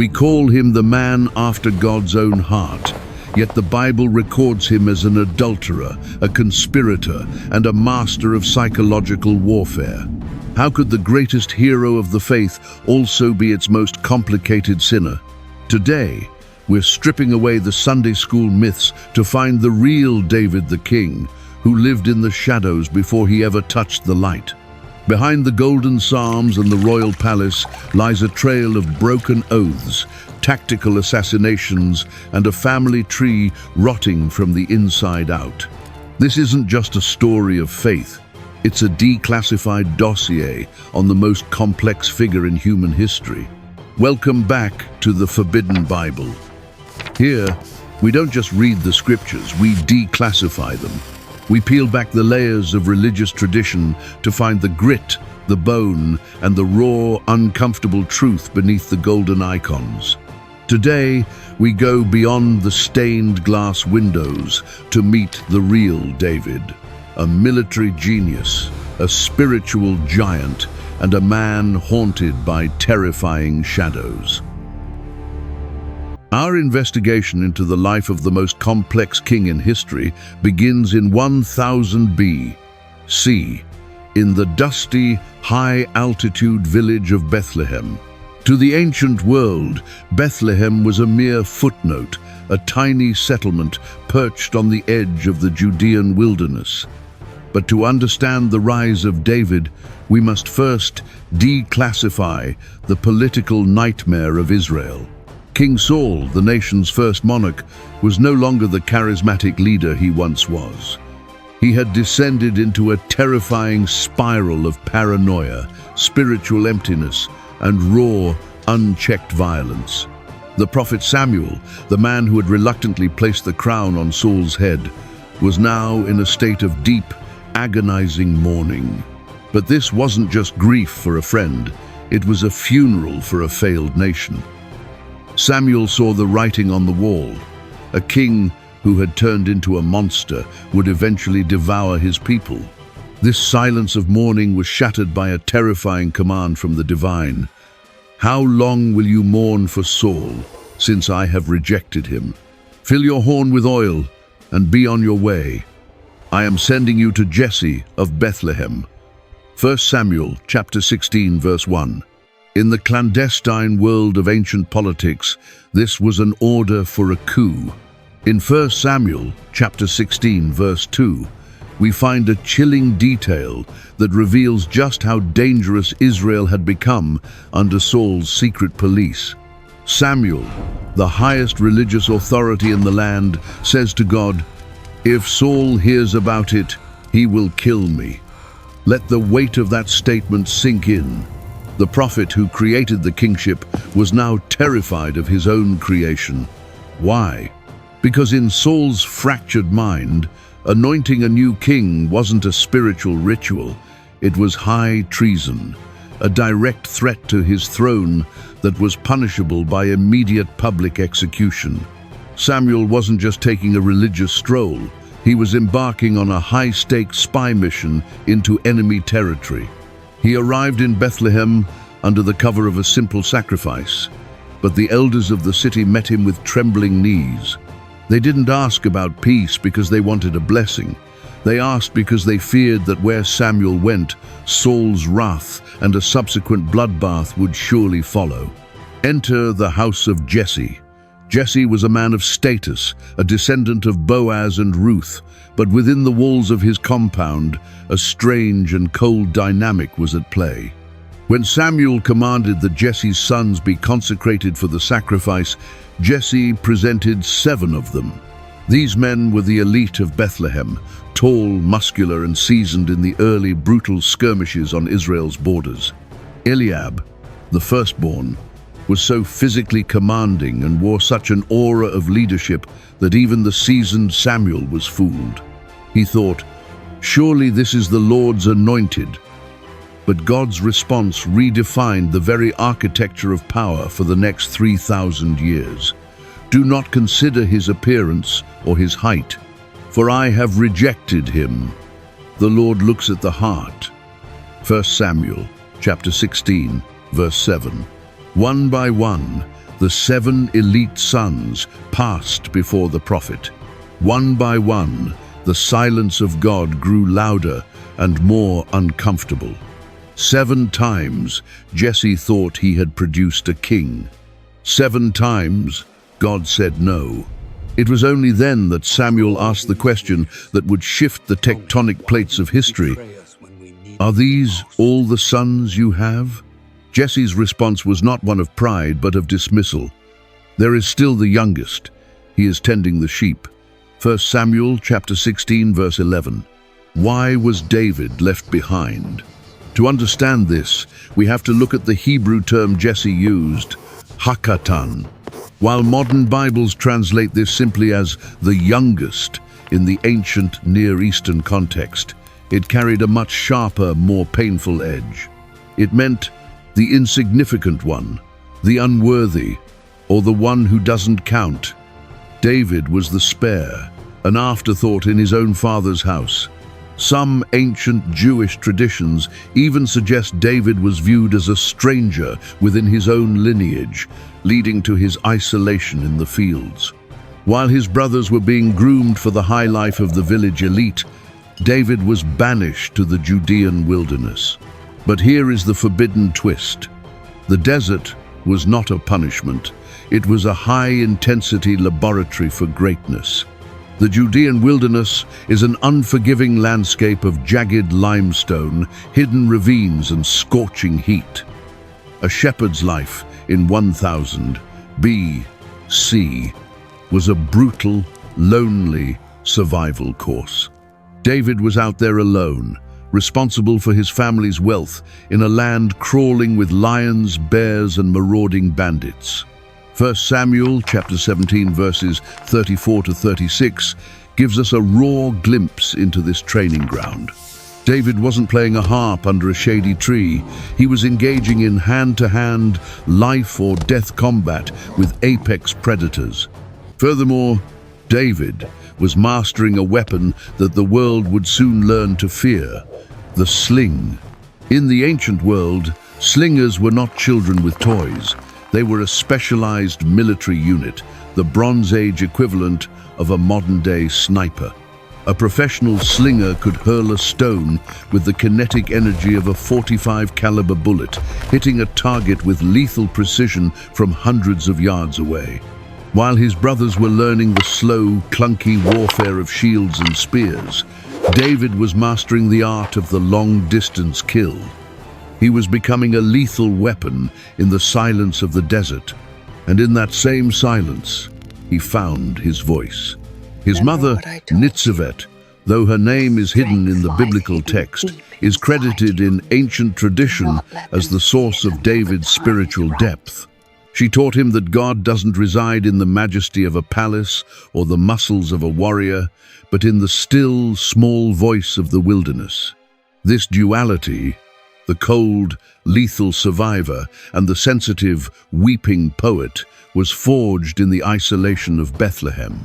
We call him the man after God's own heart, yet the Bible records him as an adulterer, a conspirator, and a master of psychological warfare. How could the greatest hero of the faith also be its most complicated sinner? Today, we're stripping away the Sunday school myths to find the real David the King, who lived in the shadows before he ever touched the light. Behind the golden psalms and the royal palace lies a trail of broken oaths, tactical assassinations, and a family tree rotting from the inside out. This isn't just a story of faith. It's a declassified dossier on the most complex figure in human history. Welcome back to the Forbidden Bible. Here, we don't just read the scriptures, we declassify them. We peel back the layers of religious tradition to find the grit, the bone, and the raw, uncomfortable truth beneath the golden icons. Today, we go beyond the stained glass windows to meet the real David, a military genius, a spiritual giant, and a man haunted by terrifying shadows. Our investigation into the life of the most complex king in history begins in 1000 B.C., in the dusty, high-altitude village of Bethlehem. To the ancient world, Bethlehem was a mere footnote, a tiny settlement perched on the edge of the Judean wilderness. But to understand the rise of David, we must first declassify the political nightmare of Israel. King Saul, the nation's first monarch, was no longer the charismatic leader he once was. He had descended into a terrifying spiral of paranoia, spiritual emptiness, and raw, unchecked violence. The prophet Samuel, the man who had reluctantly placed the crown on Saul's head, was now in a state of deep, agonizing mourning. But this wasn't just grief for a friend, it was a funeral for a failed nation. Samuel saw the writing on the wall. A king who had turned into a monster would eventually devour his people. This silence of mourning was shattered by a terrifying command from the divine. "How long will you mourn for Saul, since I have rejected him? Fill your horn with oil and be on your way. I am sending you to Jesse of Bethlehem." 1 Samuel chapter 16, verse 1. In the clandestine world of ancient politics, this was an order for a coup. In 1 Samuel chapter 16, verse 2, we find a chilling detail that reveals just how dangerous Israel had become under Saul's secret police. Samuel, the highest religious authority in the land, says to God, "If Saul hears about it, he will kill me." Let the weight of that statement sink in. The prophet who created the kingship was now terrified of his own creation. Why? Because in Saul's fractured mind, anointing a new king wasn't a spiritual ritual, it was high treason, a direct threat to his throne that was punishable by immediate public execution. Samuel wasn't just taking a religious stroll, he was embarking on a high-stakes spy mission into enemy territory. He arrived in Bethlehem under the cover of a simple sacrifice, but the elders of the city met him with trembling knees. They didn't ask about peace because they wanted a blessing. They asked because they feared that where Samuel went, Saul's wrath and a subsequent bloodbath would surely follow. Enter the house of Jesse. Jesse was a man of status, a descendant of Boaz and Ruth, but within the walls of his compound, a strange and cold dynamic was at play. When Samuel commanded that Jesse's sons be consecrated for the sacrifice, Jesse presented 7 of them. These men were the elite of Bethlehem, tall, muscular, and seasoned in the early brutal skirmishes on Israel's borders. Eliab, the firstborn, was so physically commanding and wore such an aura of leadership that even the seasoned Samuel was fooled. He thought, "Surely this is the Lord's anointed." But God's response redefined the very architecture of power for the next 3,000 years. "Do not consider his appearance or his height, for I have rejected him." The Lord looks at the heart. 1 Samuel chapter 16, verse 7. One by one, The 7 elite sons passed before the prophet. One by one, the silence of God grew louder and more uncomfortable. 7 times, Jesse thought he had produced a king. 7 times, God said no. It was only then that Samuel asked the question that would shift the tectonic plates of history. Are these all the sons you have? Jesse's response was not one of pride, but of dismissal. There is still the youngest. He is tending the sheep. 1 Samuel chapter 16, verse 11. Why was David left behind? To understand this, we have to look at the Hebrew term Jesse used, hakatan. While modern Bibles translate this simply as the youngest in the ancient Near Eastern context, it carried a much sharper, more painful edge. It meant the insignificant one, the unworthy, or the one who doesn't count. David was the spare, an afterthought in his own father's house. Some ancient Jewish traditions even suggest David was viewed as a stranger within his own lineage, leading to his isolation in the fields. While his brothers were being groomed for the high life of the village elite, David was banished to the Judean wilderness. But here is the forbidden twist. The desert was not a punishment. It was a high-intensity laboratory for greatness. The Judean wilderness is an unforgiving landscape of jagged limestone, hidden ravines, and scorching heat. A shepherd's life in 1000 B.C. was a brutal, lonely survival course. David was out there alone, responsible for his family's wealth in a land crawling with lions, bears, and marauding bandits. 1 Samuel chapter 17 verses 34 to 36 gives us a raw glimpse into this training ground. David wasn't playing a harp under a shady tree. He was engaging in hand-to-hand, life or death combat with apex predators. Furthermore, David was mastering a weapon that the world would soon learn to fear: the sling. In the ancient world, slingers were not children with toys. They were a specialized military unit, the Bronze Age equivalent of a modern-day sniper. A professional slinger could hurl a stone with the kinetic energy of a .45 caliber bullet, hitting a target with lethal precision from hundreds of yards away. While his brothers were learning the slow, clunky warfare of shields and spears, David was mastering the art of the long-distance kill. He was becoming a lethal weapon in the silence of the desert, and in that same silence, he found his voice. His mother, Nitzevet, though her name is hidden in the biblical text, is credited in ancient tradition as the source of David's spiritual depth. She taught him that God doesn't reside in the majesty of a palace or the muscles of a warrior, but in the still, small voice of the wilderness. This duality, the cold, lethal survivor and the sensitive, weeping poet, was forged in the isolation of Bethlehem.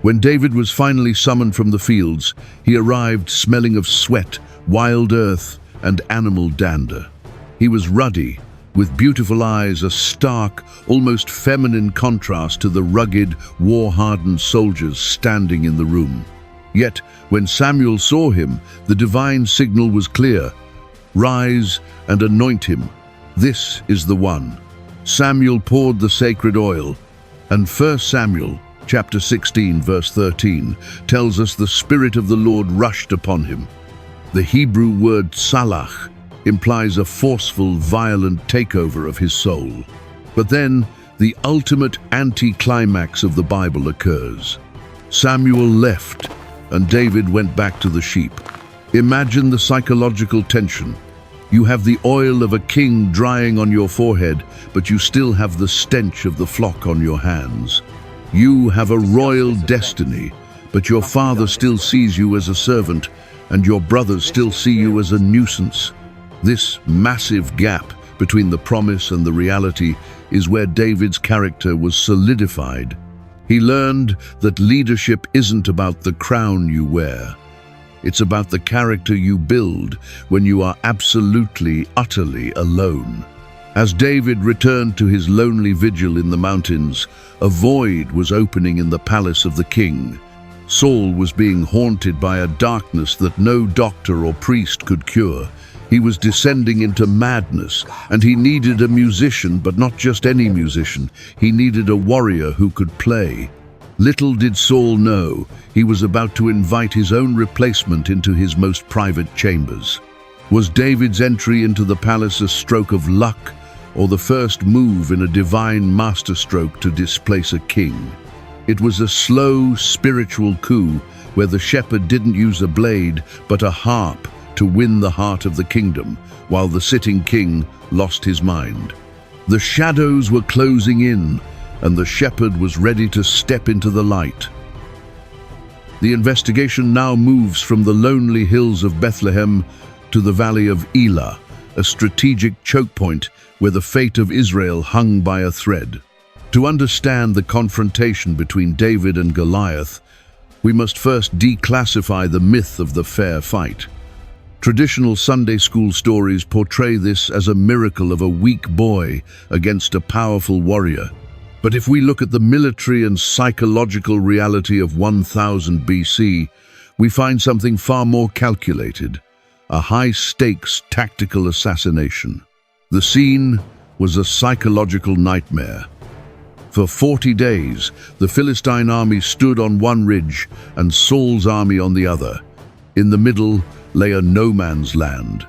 When David was finally summoned from the fields, he arrived smelling of sweat, wild earth, and animal dander. He was ruddy, with beautiful eyes, a stark, almost feminine contrast to the rugged, war-hardened soldiers standing in the room. Yet, when Samuel saw him, the divine signal was clear: "Rise and anoint him. This is the one." Samuel poured the sacred oil, and 1 Samuel chapter 16 verse 13 tells us the Spirit of the Lord rushed upon him. The Hebrew word salach implies a forceful, violent takeover of his soul. But then, the ultimate anti-climax of the Bible occurs. Samuel left, and David went back to the sheep. Imagine the psychological tension. You have the oil of a king drying on your forehead, but you still have the stench of the flock on your hands. You have a royal destiny, but your father still sees you as a servant, and your brothers still see you as a nuisance. This massive gap between the promise and the reality is where David's character was solidified. He learned that leadership isn't about the crown you wear. It's about the character you build when you are absolutely, utterly alone. As David returned to his lonely vigil in the mountains, a void was opening in the palace of the king. Saul was being haunted by a darkness that no doctor or priest could cure. He was descending into madness, and he needed a musician, but not just any musician. He needed a warrior who could play. Little did Saul know, he was about to invite his own replacement into his most private chambers. Was David's entry into the palace a stroke of luck, or the first move in a divine masterstroke to displace a king? It was a slow, spiritual coup where the shepherd didn't use a blade, but a harp to win the heart of the kingdom, while the sitting king lost his mind. The shadows were closing in, and the shepherd was ready to step into the light. The investigation now moves from the lonely hills of Bethlehem to the valley of Elah, a strategic choke point where the fate of Israel hung by a thread. To understand the confrontation between David and Goliath, we must first declassify the myth of the fair fight. Traditional Sunday school stories portray this as a miracle of a weak boy against a powerful warrior. But if we look at the military and psychological reality of 1000 BC, we find something far more calculated, a high-stakes tactical assassination. The scene was a psychological nightmare. For 40 days, the Philistine army stood on one ridge and Saul's army on the other. In the middle lay a no-man's land.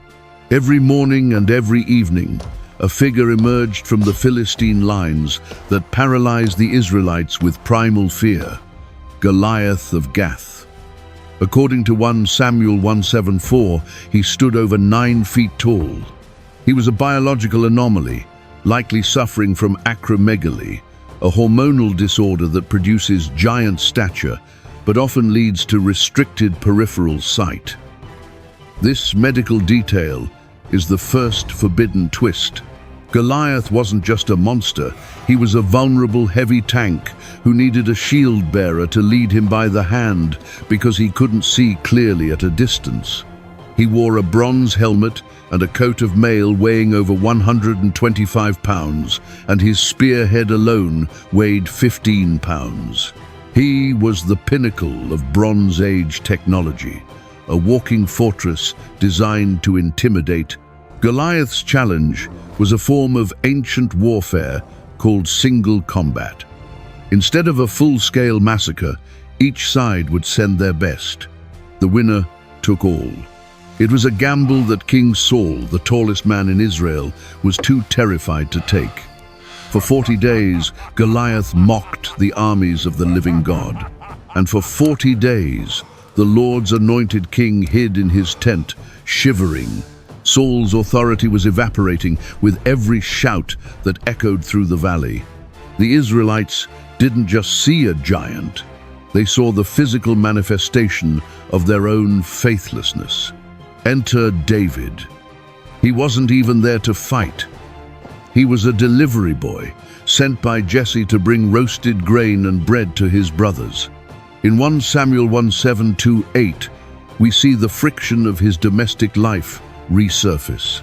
Every morning and every evening, a figure emerged from the Philistine lines that paralyzed the Israelites with primal fear: Goliath of Gath. According to 1 Samuel 1:7-4, he stood over 9 feet tall. He was a biological anomaly, likely suffering from acromegaly, a hormonal disorder that produces giant stature, but often leads to restricted peripheral sight. This medical detail is the first forbidden twist. Goliath wasn't just a monster, he was a vulnerable heavy tank who needed a shield bearer to lead him by the hand because he couldn't see clearly at a distance. He wore a bronze helmet and a coat of mail weighing over 125 pounds, and his spearhead alone weighed 15 pounds. He was the pinnacle of Bronze Age technology, a walking fortress designed to intimidate. Goliath's challenge was a form of ancient warfare called single combat. Instead of a full-scale massacre, each side would send their best. The winner took all. It was a gamble that King Saul, the tallest man in Israel, was too terrified to take. For 40 days, Goliath mocked the armies of the living God. And for 40 days, the Lord's anointed king hid in his tent, shivering. Saul's authority was evaporating with every shout that echoed through the valley. The Israelites didn't just see a giant, they saw the physical manifestation of their own faithlessness. Enter David. He wasn't even there to fight. He was a delivery boy, sent by Jesse to bring roasted grain and bread to his brothers. In 1 Samuel 1:7-8, we see the friction of his domestic life resurface.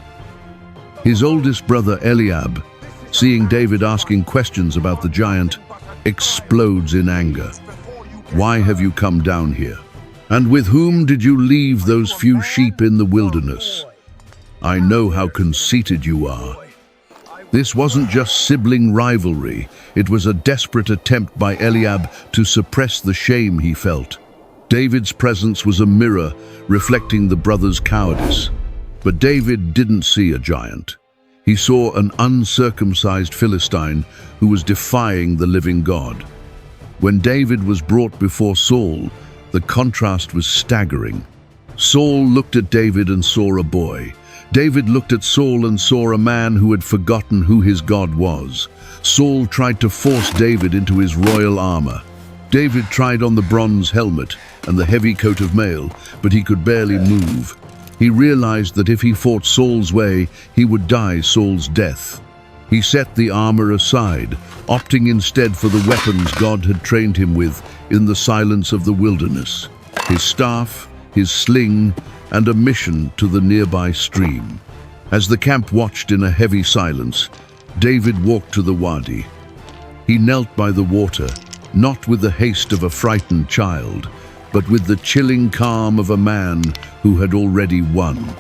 His oldest brother Eliab, seeing David asking questions about the giant, explodes in anger. "Why have you come down here? And with whom did you leave those few sheep in the wilderness? I know how conceited you are." This wasn't just sibling rivalry, it was a desperate attempt by Eliab to suppress the shame he felt. David's presence was a mirror reflecting the brothers' cowardice. But David didn't see a giant. He saw an uncircumcised Philistine who was defying the living God. When David was brought before Saul, the contrast was staggering. Saul looked at David and saw a boy. David looked at Saul and saw a man who had forgotten who his God was. Saul tried to force David into his royal armor. David tried on the bronze helmet and the heavy coat of mail, but he could barely move. He realized that if he fought Saul's way, he would die Saul's death. He set the armor aside, opting instead for the weapons God had trained him with in the silence of the wilderness: his staff, his sling, and a mission to the nearby stream. As the camp watched in a heavy silence, David walked to the wadi. He knelt by the water, not with the haste of a frightened child, but with the chilling calm of a man who had already won.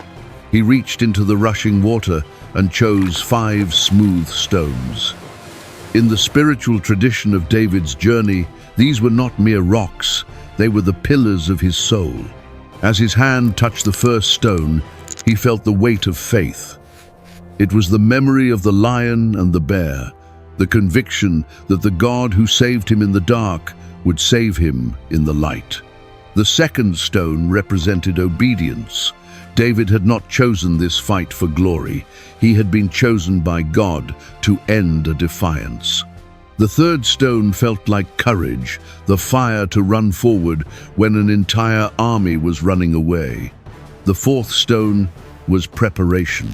He reached into the rushing water and chose 5 smooth stones. In the spiritual tradition of David's journey, these were not mere rocks, they were the pillars of his soul. As his hand touched the first stone, he felt the weight of faith. It was the memory of the lion and the bear, the conviction that the God who saved him in the dark would save him in the light. The second stone represented obedience. David had not chosen this fight for glory. He had been chosen by God to end a defiance. The third stone felt like courage, the fire to run forward when an entire army was running away. The fourth stone was preparation.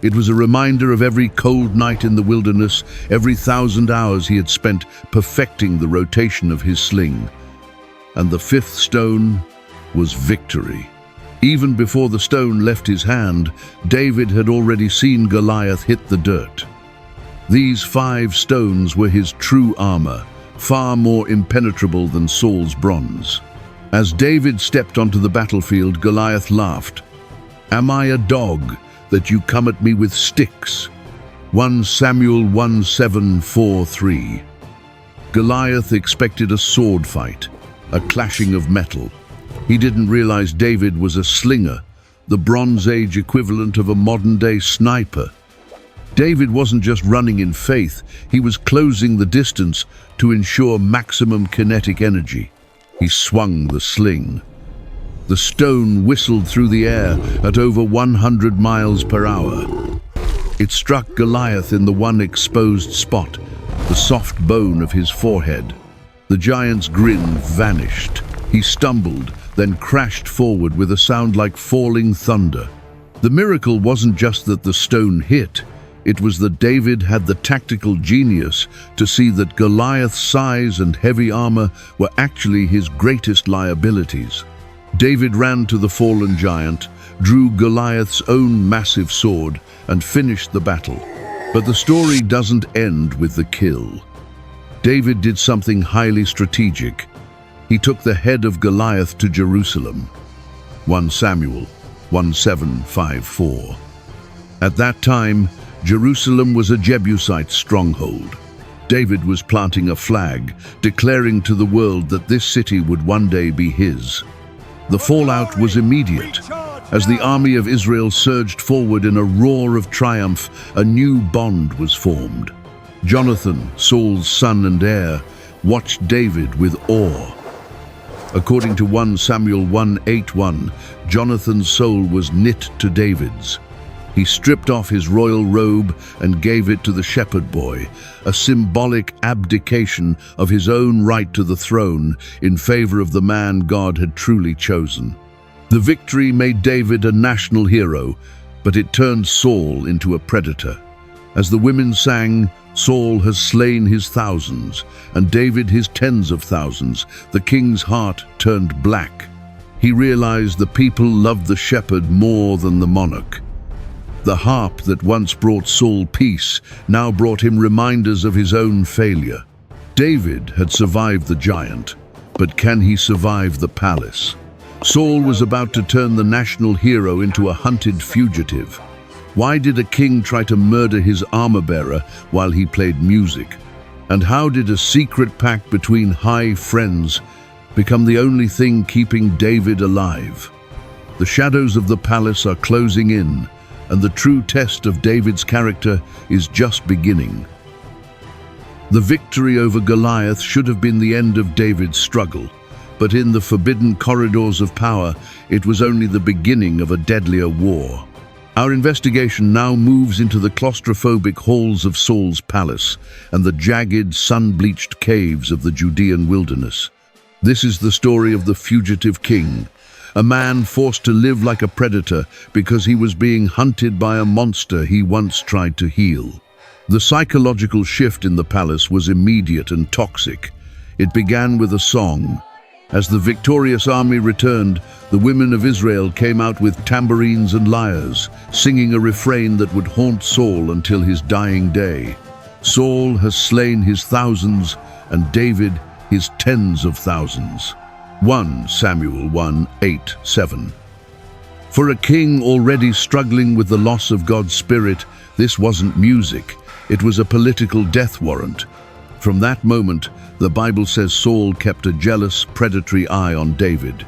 It was a reminder of every cold night in the wilderness, every 1,000 hours he had spent perfecting the rotation of his sling. And the fifth stone was victory. Even before the stone left his hand, David had already seen Goliath hit the dirt. These 5 stones were his true armor, far more impenetrable than Saul's bronze. As David stepped onto the battlefield, Goliath laughed. "Am I a dog that you come at me with sticks?" 1 Samuel 1:7-4-3. Goliath expected a sword fight, a clashing of metal. He didn't realize David was a slinger, the Bronze Age equivalent of a modern-day sniper. David wasn't just running in faith, he was closing the distance to ensure maximum kinetic energy. He swung the sling. The stone whistled through the air at over 100 miles per hour. It struck Goliath in the one exposed spot, the soft bone of his forehead. The giant's grin vanished. He stumbled, then crashed forward with a sound like falling thunder. The miracle wasn't just that the stone hit, it was that David had the tactical genius to see that Goliath's size and heavy armor were actually his greatest liabilities. David ran to the fallen giant, drew Goliath's own massive sword, and finished the battle. But the story doesn't end with the kill. David did something highly strategic. He took the head of Goliath to Jerusalem. 1 Samuel 1:7-5-4. At that time, Jerusalem was a Jebusite stronghold. David was planting a flag, declaring to the world that this city would one day be his. The fallout was immediate. As the army of Israel surged forward in a roar of triumph, a new bond was formed. Jonathan, Saul's son and heir, watched David with awe. According to 1 Samuel 1:8-1, Jonathan's soul was knit to David's. He stripped off his royal robe and gave it to the shepherd boy, a symbolic abdication of his own right to the throne in favor of the man God had truly chosen. The victory made David a national hero, but it turned Saul into a predator. As the women sang, "Saul has slain his thousands, and David his tens of thousands," the king's heart turned black. He realized the people loved the shepherd more than the monarch. The harp that once brought Saul peace now brought him reminders of his own failure. David had survived the giant, but can he survive the palace? Saul was about to turn the national hero into a hunted fugitive. Why did a king try to murder his armor-bearer while he played music? And how did a secret pact between high friends become the only thing keeping David alive? The shadows of the palace are closing in, and the true test of David's character is just beginning. The victory over Goliath should have been the end of David's struggle, but in the forbidden corridors of power, it was only the beginning of a deadlier war. Our investigation now moves into the claustrophobic halls of Saul's palace and the jagged, sun-bleached caves of the Judean wilderness. This is the story of the fugitive king, a man forced to live like a predator because he was being hunted by a monster he once tried to heal. The psychological shift in the palace was immediate and toxic. It began with a song, As the victorious army returned, the women of Israel came out with tambourines and lyres, singing a refrain that would haunt Saul until his dying day. Saul has slain his thousands, and David his tens of thousands. 1 Samuel 1:8-7. For a king already struggling with the loss of God's Spirit, this wasn't music, it was a political death warrant. From that moment, the Bible says Saul kept a jealous, predatory eye on David.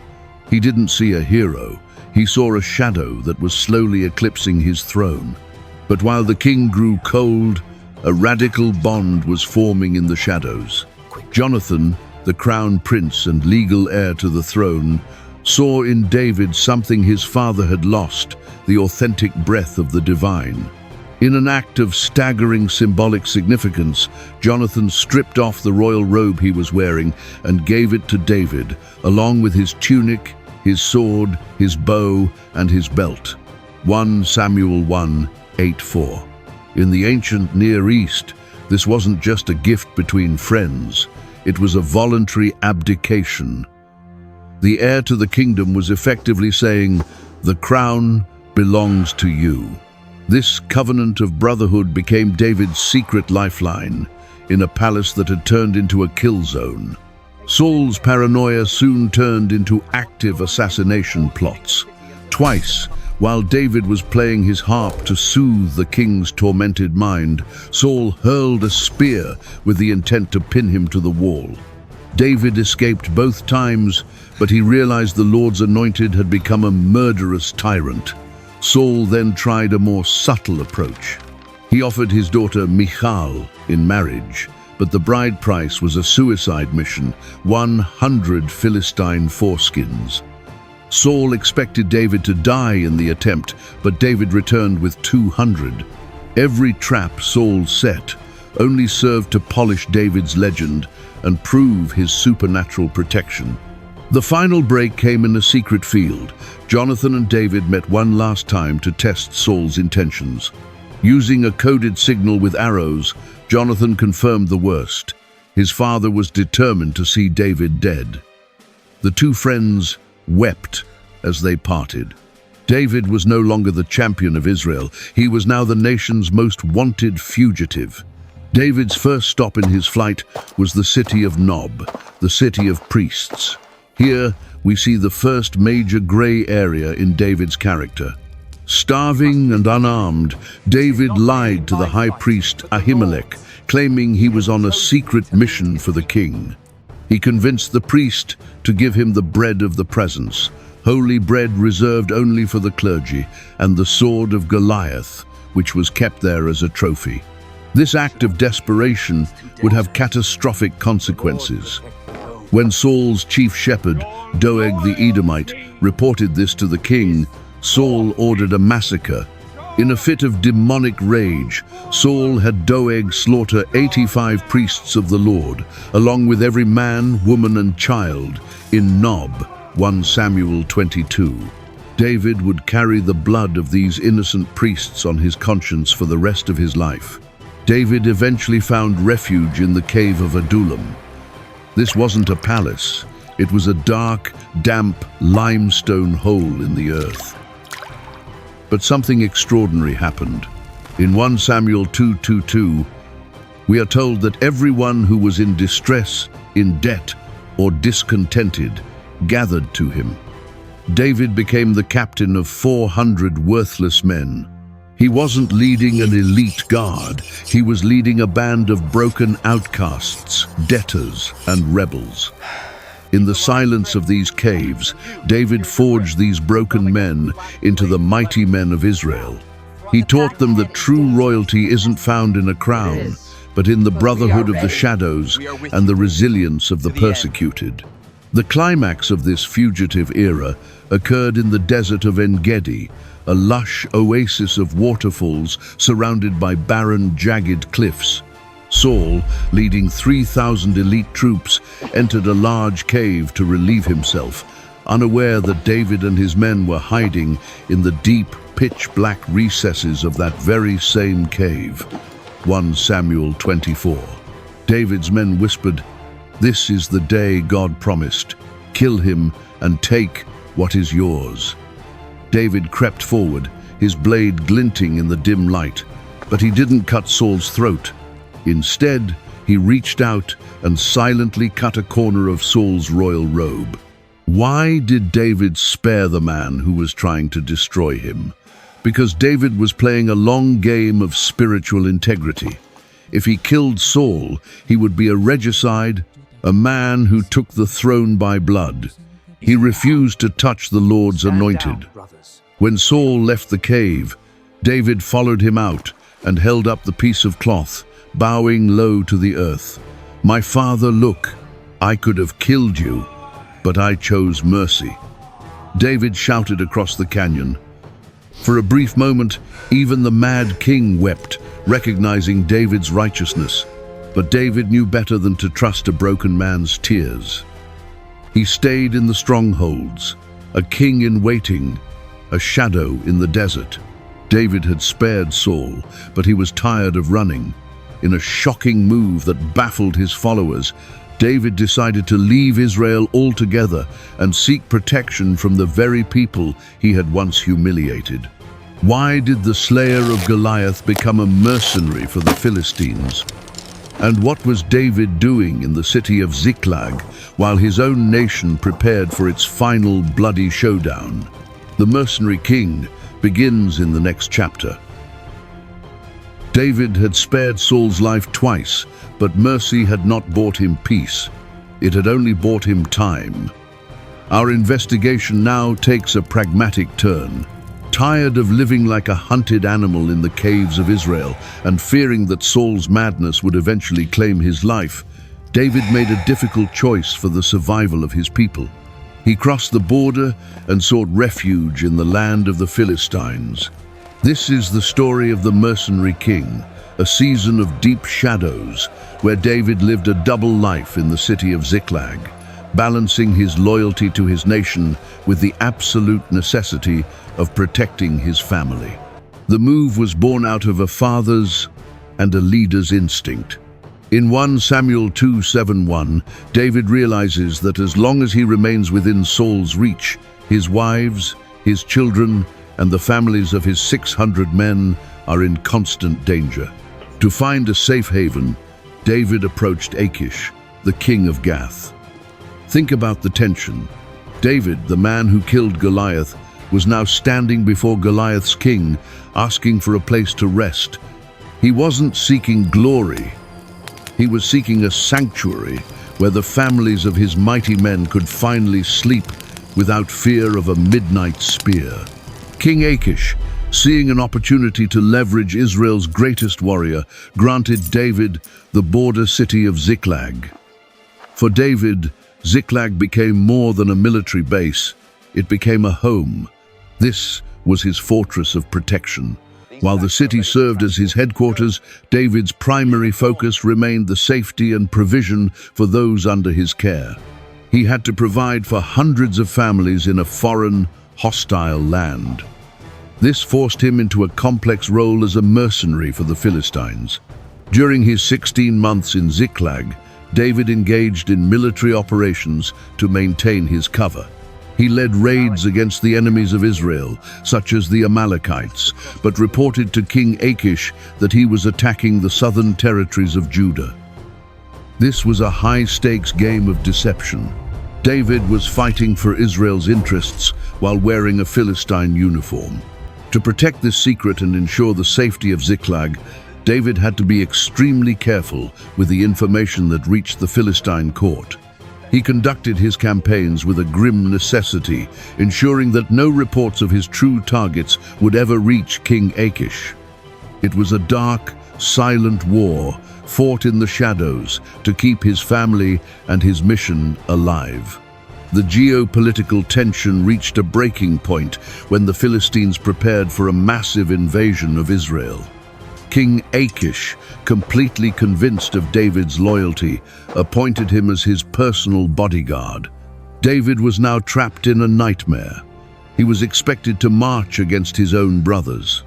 He didn't see a hero, he saw a shadow that was slowly eclipsing his throne. But while the king grew cold, a radical bond was forming in the shadows. Jonathan, the crown prince and legal heir to the throne, saw in David something his father had lost, the authentic breath of the divine. In an act of staggering symbolic significance, Jonathan stripped off the royal robe he was wearing and gave it to David, along with his tunic, his sword, his bow, and his belt. 1 Samuel 1:8-4. In the ancient Near East, this wasn't just a gift between friends, it was a voluntary abdication. The heir to the kingdom was effectively saying, "The crown belongs to you." This covenant of brotherhood became David's secret lifeline in a palace that had turned into a kill zone. Saul's paranoia soon turned into active assassination plots. Twice, while David was playing his harp to soothe the king's tormented mind, Saul hurled a spear with the intent to pin him to the wall. David escaped both times, but he realized the Lord's anointed had become a murderous tyrant. Saul then tried a more subtle approach. He offered his daughter Michal in marriage, but the bride price was a suicide mission, 100 Philistine foreskins. Saul expected David to die in the attempt, but David returned with 200. Every trap Saul set only served to polish David's legend and prove his supernatural protection. The final break came in a secret field. Jonathan and David met one last time to test Saul's intentions. Using a coded signal with arrows, Jonathan confirmed the worst. His father was determined to see David dead. The two friends wept as they parted. David was no longer the champion of Israel. He was now the nation's most wanted fugitive. David's first stop in his flight was the city of Nob, the city of priests. Here, we see the first major gray area in David's character. Starving and unarmed, David lied to the high priest Ahimelech, claiming he was on a secret mission for the king. He convinced the priest to give him the bread of the presence, holy bread reserved only for the clergy, and the sword of Goliath, which was kept there as a trophy. This act of desperation would have catastrophic consequences. When Saul's chief shepherd, Doeg the Edomite, reported this to the king, Saul ordered a massacre. In a fit of demonic rage, Saul had Doeg slaughter 85 priests of the Lord, along with every man, woman, and child, in Nob, 1 Samuel 22. David would carry the blood of these innocent priests on his conscience for the rest of his life. David eventually found refuge in the cave of Adullam. This wasn't a palace, it was a dark, damp limestone hole in the earth. But something extraordinary happened. In 1 Samuel 2:22, we are told that everyone who was in distress, in debt, or discontented gathered to him. David became the captain of 400 worthless men. He wasn't leading an elite guard, he was leading a band of broken outcasts, debtors, and rebels. In the silence of these caves, David forged these broken men into the mighty men of Israel. He taught them that true royalty isn't found in a crown, but in the brotherhood of the shadows and the resilience of the persecuted. The climax of this fugitive era occurred in the desert of En-Gedi, a lush oasis of waterfalls surrounded by barren, jagged cliffs. Saul, leading 3,000 elite troops, entered a large cave to relieve himself, unaware that David and his men were hiding in the deep, pitch-black recesses of that very same cave. 1 Samuel 24. David's men whispered, "This is the day God promised. kill him and take what is yours." David crept forward, his blade glinting in the dim light, but he didn't cut Saul's throat. Instead, he reached out and silently cut a corner of Saul's royal robe. Why did David spare the man who was trying to destroy him? Because David was playing a long game of spiritual integrity. If he killed Saul, he would be a regicide, a man who took the throne by blood. He refused to touch the Lord's anointed. When Saul left the cave, David followed him out and held up the piece of cloth, bowing low to the earth. "My father, look, I could have killed you, but I chose mercy." David shouted across the canyon. For a brief moment, even the mad king wept, recognizing David's righteousness. But David knew better than to trust a broken man's tears. He stayed in the strongholds, a king in waiting, a shadow in the desert. David had spared Saul, but he was tired of running. In a shocking move that baffled his followers, David decided to leave Israel altogether and seek protection from the very people he had once humiliated. Why did the slayer of Goliath become a mercenary for the Philistines? And what was David doing in the city of Ziklag while his own nation prepared for its final bloody showdown? The mercenary king begins in the next chapter. David had spared Saul's life twice, but mercy had not bought him peace. It had only bought him time. Our investigation now takes a pragmatic turn. Tired of living like a hunted animal in the caves of Israel and fearing that Saul's madness would eventually claim his life, David made a difficult choice for the survival of his people. He crossed the border and sought refuge in the land of the Philistines. This is the story of the mercenary king, a season of deep shadows where David lived a double life in the city of Ziklag, balancing his loyalty to his nation with the absolute necessity of protecting his family. The move was born out of a father's and a leader's instinct. In 1 Samuel 2:7-1, David realizes that as long as he remains within Saul's reach, his wives, his children, and the families of his 600 men are in constant danger. To find a safe haven, David approached Achish, the king of Gath. Think about the tension. David, the man who killed Goliath, was now standing before Goliath's king, asking for a place to rest. He wasn't seeking glory. He was seeking a sanctuary where the families of his mighty men could finally sleep without fear of a midnight spear. King Achish, seeing an opportunity to leverage Israel's greatest warrior, granted David the border city of Ziklag. For David, Ziklag became more than a military base. It became a home. This was his fortress of protection. While the city served as his headquarters, David's primary focus remained the safety and provision for those under his care. He had to provide for hundreds of families in a foreign, hostile land. This forced him into a complex role as a mercenary for the Philistines. During his 16 months in Ziklag, David engaged in military operations to maintain his cover. He led raids against the enemies of Israel, such as the Amalekites, but reported to King Achish that he was attacking the southern territories of Judah. This was a high-stakes game of deception. David was fighting for Israel's interests while wearing a Philistine uniform. To protect this secret and ensure the safety of Ziklag, David had to be extremely careful with the information that reached the Philistine court. He conducted his campaigns with a grim necessity, ensuring that no reports of his true targets would ever reach King Achish. It was a dark, silent war, fought in the shadows to keep his family and his mission alive. The geopolitical tension reached a breaking point when the Philistines prepared for a massive invasion of Israel. King Achish, completely convinced of David's loyalty, appointed him as his personal bodyguard. David was now trapped in a nightmare. He was expected to march against his own brothers.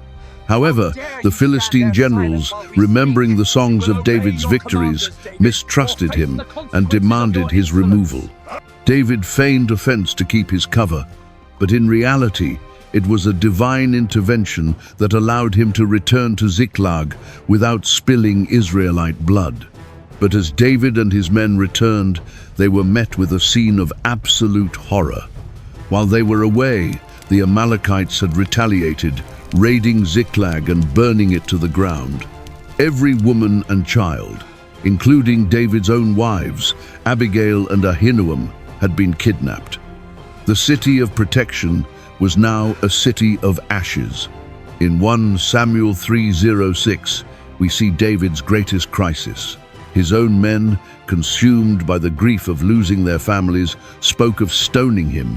However, the Philistine generals, remembering the songs of David's victories, mistrusted him and demanded his removal. David feigned offense to keep his cover, but in reality, it was a divine intervention that allowed him to return to Ziklag without spilling Israelite blood. But as David and his men returned, they were met with a scene of absolute horror. While they were away, the Amalekites had retaliated, raiding Ziklag and burning it to the ground. Every woman and child, including David's own wives, Abigail and Ahinoam, had been kidnapped. The city of protection was now a city of ashes. In 1 Samuel 3:06, we see David's greatest crisis. His own men, consumed by the grief of losing their families, spoke of stoning him.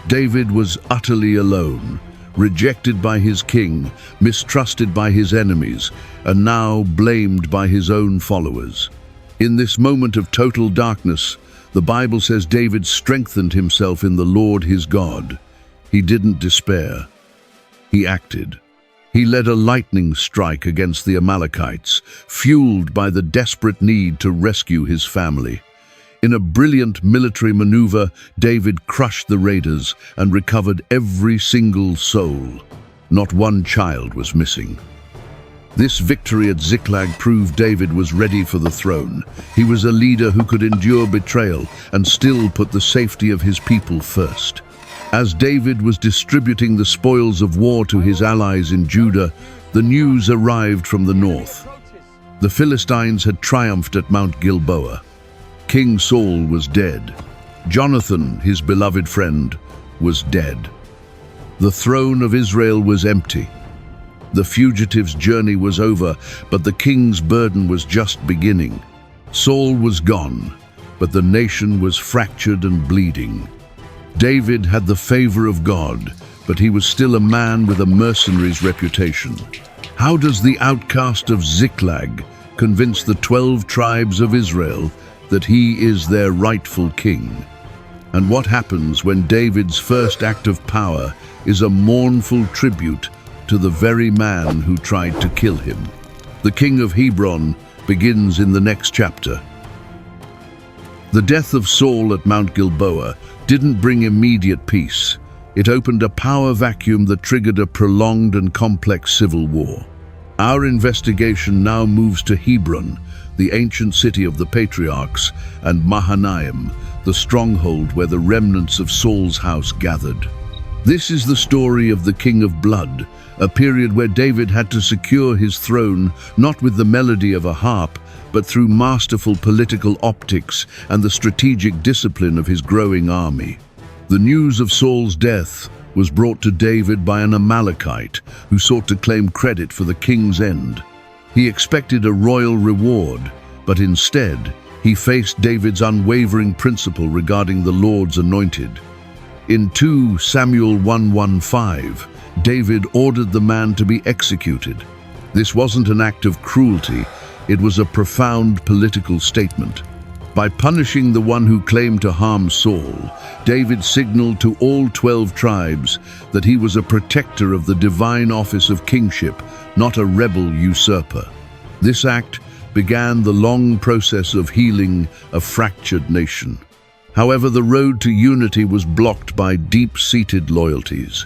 David was utterly alone, rejected by his king, mistrusted by his enemies, and now blamed by his own followers. In this moment of total darkness, the Bible says David strengthened himself in the Lord his God. He didn't despair. He acted. He led a lightning strike against the Amalekites, fueled by the desperate need to rescue his family. In a brilliant military maneuver, David crushed the raiders and recovered every single soul. Not one child was missing. This victory at Ziklag proved David was ready for the throne. He was a leader who could endure betrayal and still put the safety of his people first. As David was distributing the spoils of war to his allies in Judah, the news arrived from the north. The Philistines had triumphed at Mount Gilboa. King Saul was dead. Jonathan, his beloved friend, was dead. The throne of Israel was empty. The fugitive's journey was over, but the king's burden was just beginning. Saul was gone, but the nation was fractured and bleeding. David had the favor of God, but he was still a man with a mercenary's reputation. How does the outcast of Ziklag convince the 12 tribes of Israel that he is their rightful king? And what happens when David's first act of power is a mournful tribute to the very man who tried to kill him? The king of Hebron begins in the next chapter. The death of Saul at Mount Gilboa didn't bring immediate peace. It opened a power vacuum that triggered a prolonged and complex civil war. Our investigation now moves to Hebron, the ancient city of the patriarchs, and Mahanaim, the stronghold where the remnants of Saul's house gathered. This is the story of the King of Blood, a period where David had to secure his throne not with the melody of a harp, but through masterful political optics and the strategic discipline of his growing army. The news of Saul's death was brought to David by an Amalekite who sought to claim credit for the king's end. He expected a royal reward, but instead, he faced David's unwavering principle regarding the Lord's anointed. In 2 Samuel 1:15, David ordered the man to be executed. This wasn't an act of cruelty, it was a profound political statement. By punishing the one who claimed to harm Saul, David signaled to all 12 tribes that he was a protector of the divine office of kingship, not a rebel usurper. This act began the long process of healing a fractured nation. However, the road to unity was blocked by deep-seated loyalties.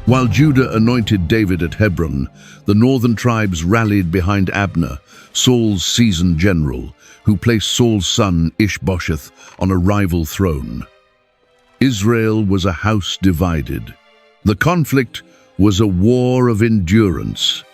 While Judah anointed David at Hebron, the northern tribes rallied behind Abner, Saul's seasoned general, who placed Saul's son Ishbosheth on a rival throne. Israel was a house divided. The conflict was a war of endurance.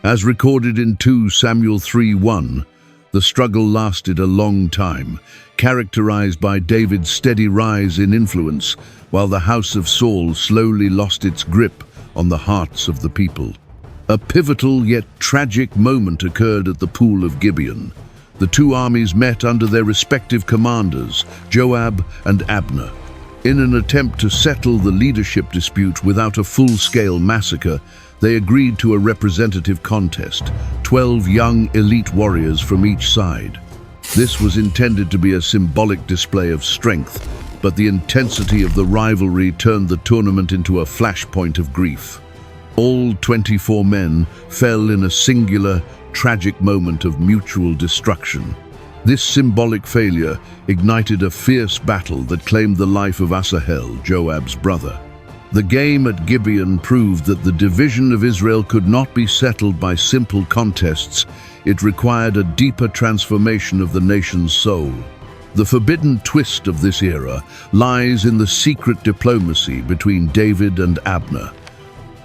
As recorded in 2 Samuel 3:1, the struggle lasted a long time, characterized by David's steady rise in influence, while the house of Saul slowly lost its grip on the hearts of the people. A pivotal yet tragic moment occurred at the Pool of Gibeon. The two armies met under their respective commanders, Joab and Abner. In an attempt to settle the leadership dispute without a full-scale massacre, they agreed to a representative contest, 12 young elite warriors from each side. This was intended to be a symbolic display of strength, but the intensity of the rivalry turned the tournament into a flashpoint of grief. All 24 men fell in a singular, tragic moment of mutual destruction. This symbolic failure ignited a fierce battle that claimed the life of Asahel, Joab's brother. The game at Gibeon proved that the division of Israel could not be settled by simple contests. It required a deeper transformation of the nation's soul. The forbidden twist of this era lies in the secret diplomacy between David and Abner.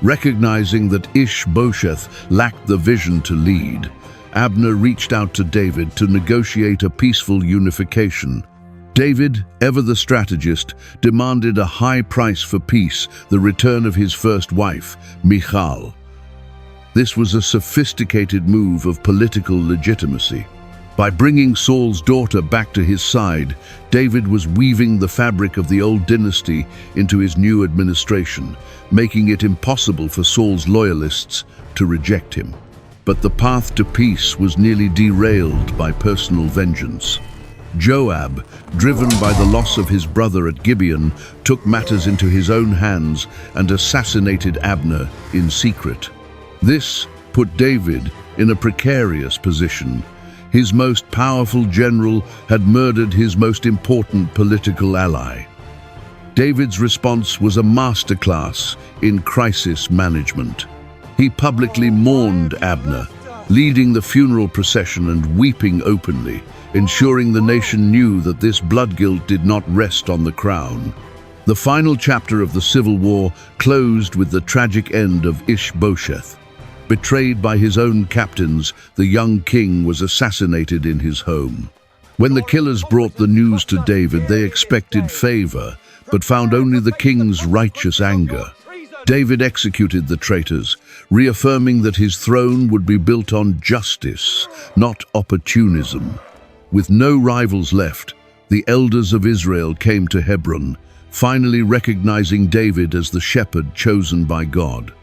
Recognizing that Ish-bosheth lacked the vision to lead, Abner reached out to David to negotiate a peaceful unification. David, ever the strategist, demanded a high price for peace, the return of his first wife, Michal. This was a sophisticated move of political legitimacy. By bringing Saul's daughter back to his side, David was weaving the fabric of the old dynasty into his new administration, making it impossible for Saul's loyalists to reject him. But the path to peace was nearly derailed by personal vengeance. Joab, driven by the loss of his brother at Gibeon, took matters into his own hands and assassinated Abner in secret. This put David in a precarious position. His most powerful general had murdered his most important political ally. David's response was a masterclass in crisis management. He publicly mourned Abner, leading the funeral procession and weeping openly, ensuring the nation knew that this blood guilt did not rest on the crown. The final chapter of the civil war closed with the tragic end of Ish-bosheth. Betrayed by his own captains, the young king was assassinated in his home. When the killers brought the news to David, they expected favor, but found only the king's righteous anger. David executed the traitors, reaffirming that his throne would be built on justice, not opportunism. With no rivals left, the elders of Israel came to Hebron, finally recognizing David as the shepherd chosen by God.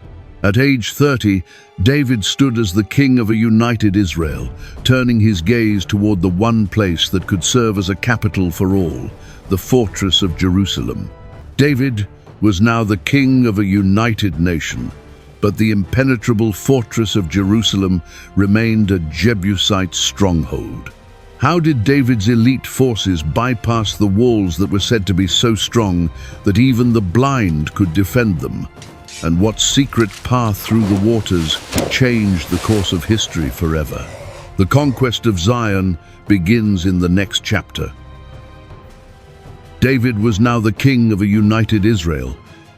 At age 30, David stood as the king of a united Israel, turning his gaze toward the one place that could serve as a capital for all, the fortress of Jerusalem. David was now the king of a united nation, but the impenetrable fortress of Jerusalem remained a Jebusite stronghold. How did David's elite forces bypass the walls that were said to be so strong that even the blind could defend them? And what secret path through the waters changed the course of history forever? The conquest of Zion begins in the next chapter. David was now the king of a united Israel,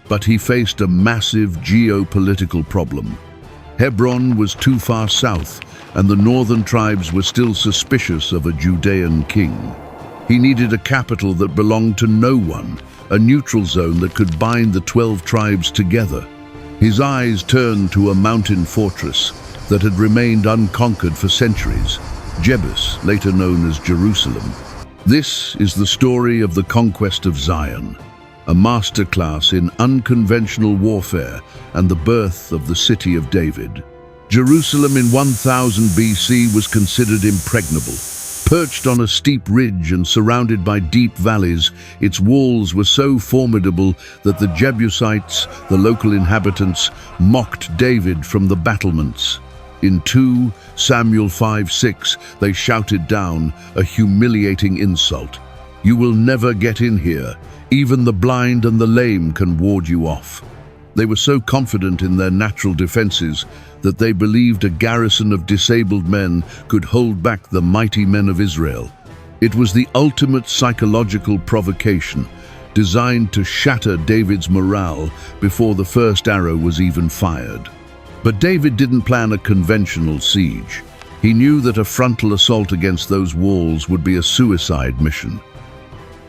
but he faced a massive geopolitical problem. Hebron was too far south, and the northern tribes were still suspicious of a Judean king. He needed a capital that belonged to no one, a neutral zone that could bind the 12 tribes together. His eyes turned to a mountain fortress that had remained unconquered for centuries, Jebus, later known as Jerusalem. This is the story of the conquest of Zion, a masterclass in unconventional warfare and the birth of the city of David. Jerusalem in 1000 BC was considered impregnable. Perched on a steep ridge and surrounded by deep valleys, its walls were so formidable that the Jebusites, the local inhabitants, mocked David from the battlements. In 2 Samuel 5:6, they shouted down a humiliating insult. "You will never get in here. Even the blind and the lame can ward you off." They were so confident in their natural defenses that they believed a garrison of disabled men could hold back the mighty men of Israel. It was the ultimate psychological provocation, designed to shatter David's morale before the first arrow was even fired. But David didn't plan a conventional siege. He knew that a frontal assault against those walls would be a suicide mission.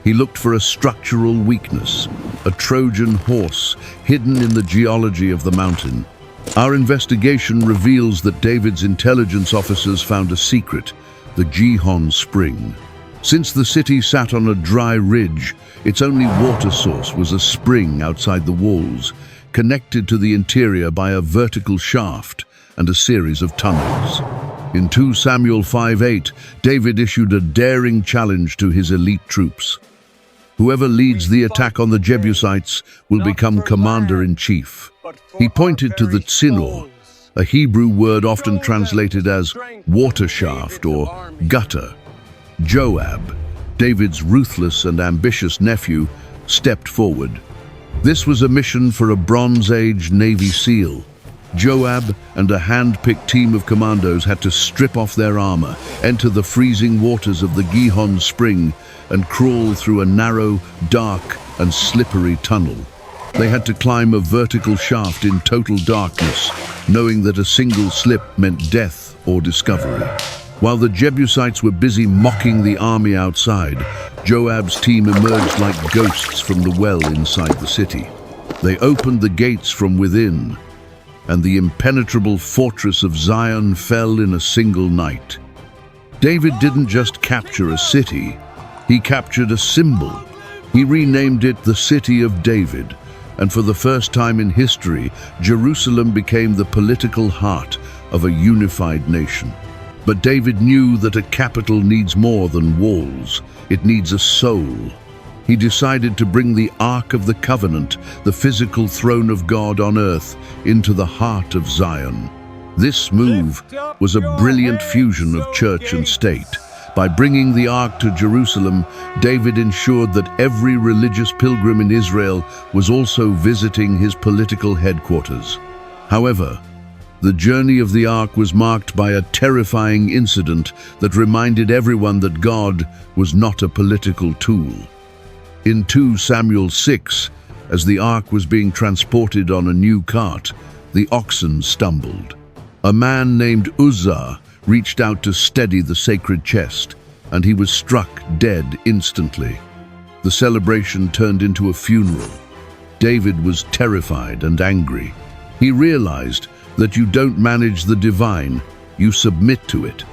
He looked for a structural weakness, a Trojan horse hidden in the geology of the mountain. Our investigation reveals that David's intelligence officers found a secret, the Gihon Spring. Since the city sat on a dry ridge, its only water source was a spring outside the walls, connected to the interior by a vertical shaft and a series of tunnels. In 2 Samuel 5:8, David issued a daring challenge to his elite troops. Whoever leads the attack on the Jebusites will become commander-in-chief. He pointed to the tzinor, a Hebrew word often translated as water shaft or gutter. Joab, David's ruthless and ambitious nephew, stepped forward. This was a mission for a Bronze Age Navy SEAL. Joab and a hand-picked team of commandos had to strip off their armor, enter the freezing waters of the Gihon Spring, and crawl through a narrow, dark, and slippery tunnel. They had to climb a vertical shaft in total darkness, knowing that a single slip meant death or discovery. While the Jebusites were busy mocking the army outside, Joab's team emerged like ghosts from the well inside the city. They opened the gates from within, and the impenetrable fortress of Zion fell in a single night. David didn't just capture a city, he captured a symbol. He renamed it the City of David, and for the first time in history, Jerusalem became the political heart of a unified nation. But David knew that a capital needs more than walls. It needs a soul. He decided to bring the Ark of the Covenant, the physical throne of God on earth, into the heart of Zion. This move was a brilliant fusion of church and state. By bringing the Ark to Jerusalem, David ensured that every religious pilgrim in Israel was also visiting his political headquarters. However, the journey of the Ark was marked by a terrifying incident that reminded everyone that God was not a political tool. In 2 Samuel 6, as the Ark was being transported on a new cart, the oxen stumbled. A man named Uzzah reached out to steady the sacred chest, and he was struck dead instantly. The celebration turned into a funeral. David was terrified and angry. He realized that you don't manage the divine, you submit to it.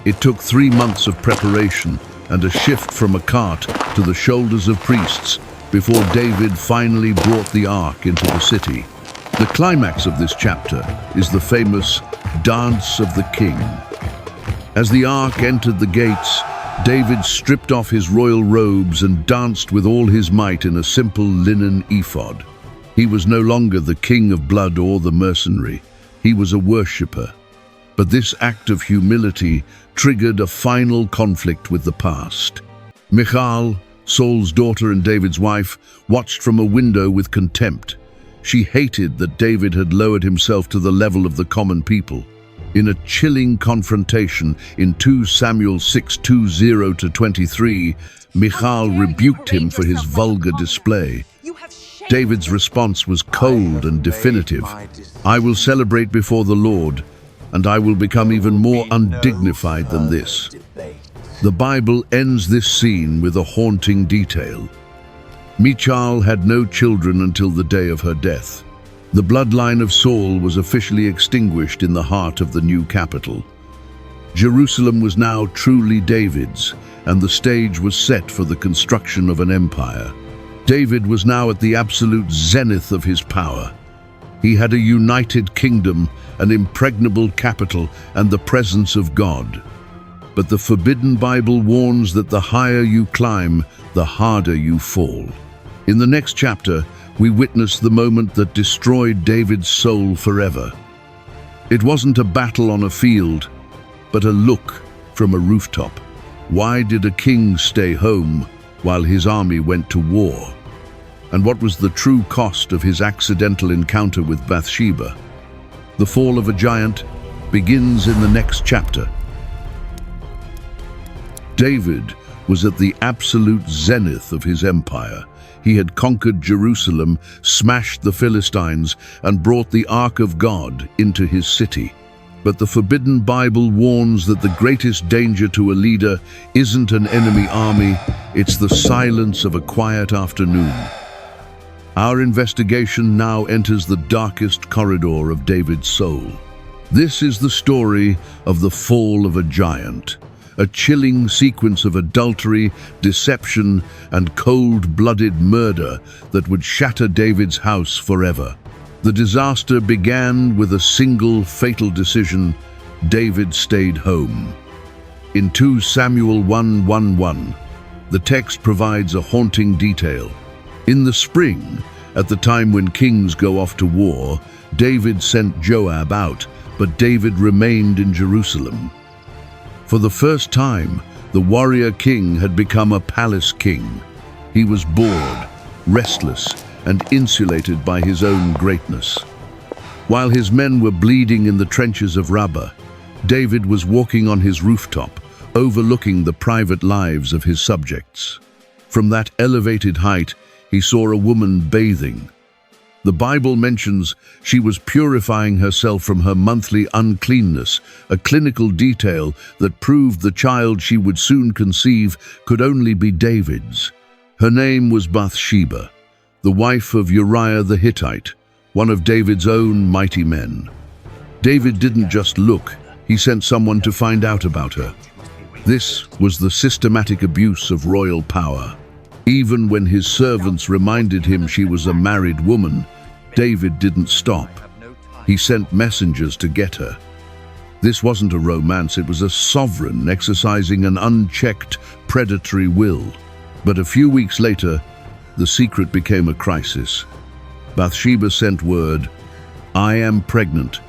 It took 3 months of preparation and a shift from a cart to the shoulders of priests before David finally brought the Ark into the city. The climax of this chapter is the famous Dance of the King. As the Ark entered the gates, David stripped off his royal robes and danced with all his might in a simple linen ephod. He was no longer the king of blood or the mercenary. He was a worshipper. But this act of humility triggered a final conflict with the past. Michal, Saul's daughter and David's wife, watched from a window with contempt. She hated that David had lowered himself to the level of the common people. In a chilling confrontation in 2 Samuel 6:20-23, Michal rebuked him for his vulgar display. David's response was cold and definitive. "I will celebrate before the Lord, and I will become even more undignified than this." The Bible ends this scene with a haunting detail. Michal had no children until the day of her death. The bloodline of Saul was officially extinguished in the heart of the new capital. Jerusalem was now truly David's, and the stage was set for the construction of an empire. David was now at the absolute zenith of his power. He had a united kingdom, an impregnable capital, and the presence of God. But the Forbidden Bible warns that the higher you climb, the harder you fall. In the next chapter, we witness the moment that destroyed David's soul forever. It wasn't a battle on a field, but a look from a rooftop. Why did a king stay home while his army went to war? And what was the true cost of his accidental encounter with Bathsheba? The fall of a giant begins in the next chapter. David was at the absolute zenith of his empire. He had conquered Jerusalem, smashed the Philistines, and brought the Ark of God into his city. But the Forbidden Bible warns that the greatest danger to a leader isn't an enemy army, it's the silence of a quiet afternoon. Our investigation now enters the darkest corridor of David's soul. This is the story of the fall of a giant, a chilling sequence of adultery, deception, and cold-blooded murder that would shatter David's house forever. The disaster began with a single fatal decision: David stayed home. In 2 Samuel 1:1, the text provides a haunting detail. In the spring, at the time when kings go off to war, David sent Joab out, but David remained in Jerusalem. For the first time, The warrior king had become a palace king. He was bored, restless, and insulated by his own greatness. While his men were bleeding in the trenches of Rabbah, David was walking on his rooftop, overlooking the private lives of his subjects. From that elevated height, he saw a woman bathing. The Bible mentions she was purifying herself from her monthly uncleanness, a clinical detail that proved the child she would soon conceive could only be David's. Her name was Bathsheba, the wife of Uriah the Hittite, one of David's own mighty men. David didn't just look, he sent someone to find out about her. This was the systematic abuse of royal power. Even when his servants reminded him she was a married woman, David didn't stop. He sent messengers to get her. This wasn't a romance, it was a sovereign exercising an unchecked, predatory will. But a few weeks later, the secret became a crisis. Bathsheba sent word, "I am pregnant."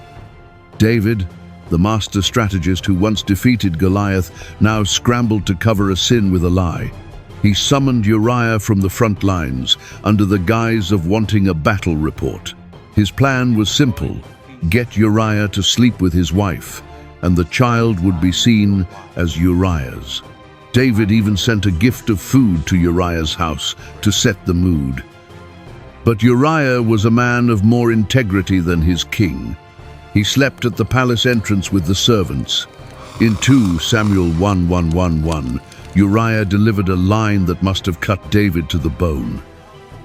David, the master strategist who once defeated Goliath, now scrambled to cover a sin with a lie. He summoned Uriah from the front lines under the guise of wanting a battle report. His plan was simple: get Uriah to sleep with his wife, and the child would be seen as Uriah's. David even sent a gift of food to Uriah's house to set the mood. But Uriah was a man of more integrity than his king. He slept at the palace entrance with the servants. In 2 Samuel 1:1-1-1, Uriah delivered a line that must have cut David to the bone.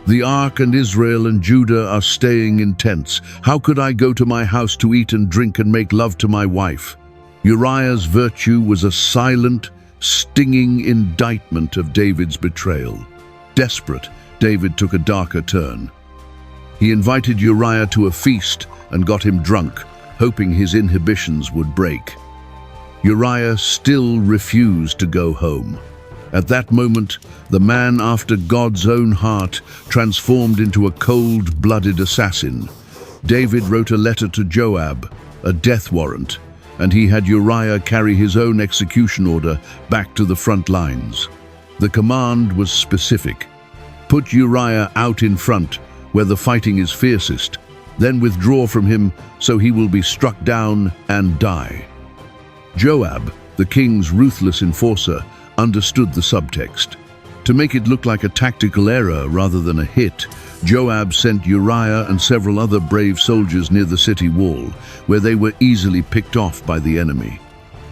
"The ark and Israel and Judah are staying in tents. How could I go to my house to eat and drink and make love to my wife?" Uriah's virtue was a silent, stinging indictment of David's betrayal. Desperate, David took a darker turn. He invited Uriah to a feast and got him drunk, hoping his inhibitions would break. Uriah still refused to go home. At that moment, the man after God's own heart transformed into a cold-blooded assassin. David wrote a letter to Joab, a death warrant, and he had Uriah carry his own execution order back to the front lines. The command was specific: put Uriah out in front, where the fighting is fiercest, then withdraw from him so he will be struck down and die. Joab, the king's ruthless enforcer, understood the subtext. To make it look like a tactical error rather than a hit, Joab sent Uriah and several other brave soldiers near the city wall, where they were easily picked off by the enemy.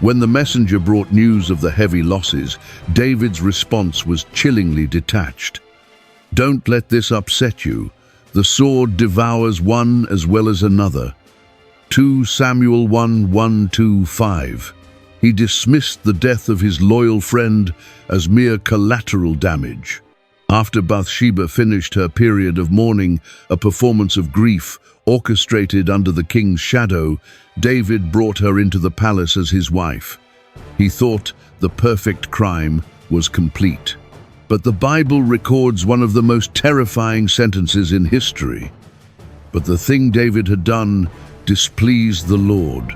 When the messenger brought news of the heavy losses, David's response was chillingly detached. "Don't let this upset you. The sword devours one as well as another." 2 Samuel 1:1-5. He dismissed the death of his loyal friend as mere collateral damage. After Bathsheba finished her period of mourning, a performance of grief orchestrated under the king's shadow, David brought her into the palace as his wife. He thought the perfect crime was complete. But the Bible records one of the most terrifying sentences in history. But the thing David had done displeased the Lord.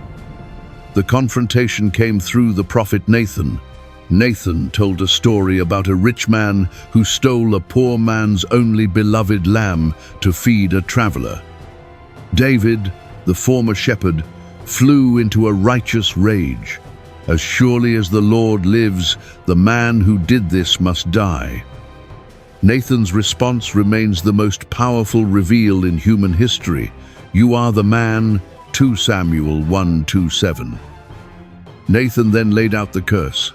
The confrontation came through the prophet Nathan. Nathan told a story about a rich man who stole a poor man's only beloved lamb to feed a traveler. David, the former shepherd, flew into a righteous rage. "As surely as the Lord lives, the man who did this must die." Nathan's response remains the most powerful reveal in human history. "You are the man," 2 Samuel 1:2-7. Nathan then laid out the curse.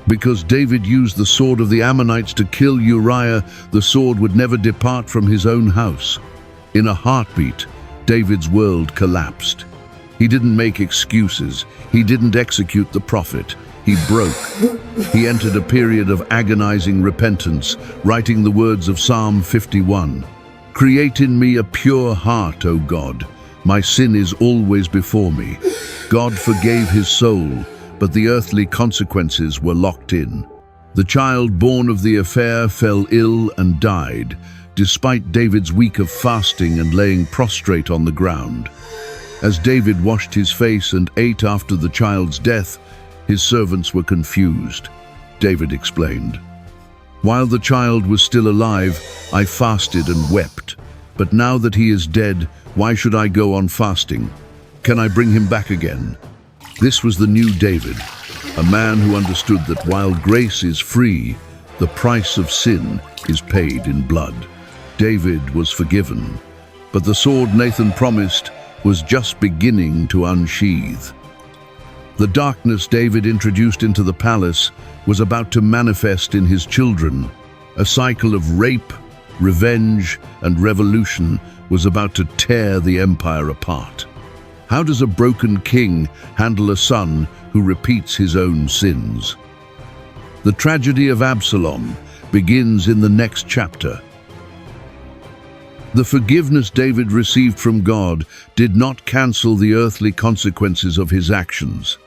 Because David used the sword of the Ammonites to kill Uriah, the sword would never depart from his own house. In a heartbeat, David's world collapsed. He didn't make excuses. He didn't execute the prophet. He broke. He entered a period of agonizing repentance, writing the words of Psalm 51. "Create in me a pure heart, O God. My sin is always before me." God forgave his soul, but the earthly consequences were locked in. The child born of the affair fell ill and died, despite David's week of fasting and laying prostrate on the ground. As David washed his face and ate after the child's death, his servants were confused. David explained. "While the child was still alive, I fasted and wept. But now that he is dead, why should I go on fasting? Can I bring him back again?" This was the new David, a man who understood that while grace is free, the price of sin is paid in blood. David was forgiven, but the sword Nathan promised was just beginning to unsheathe. The darkness David introduced into the palace was about to manifest in his children. A cycle of rape, revenge, and revolution was about to tear the empire apart. How does a broken king handle a son who repeats his own sins? The tragedy of Absalom begins in the next chapter. The forgiveness David received from God did not cancel the earthly consequences of his actions.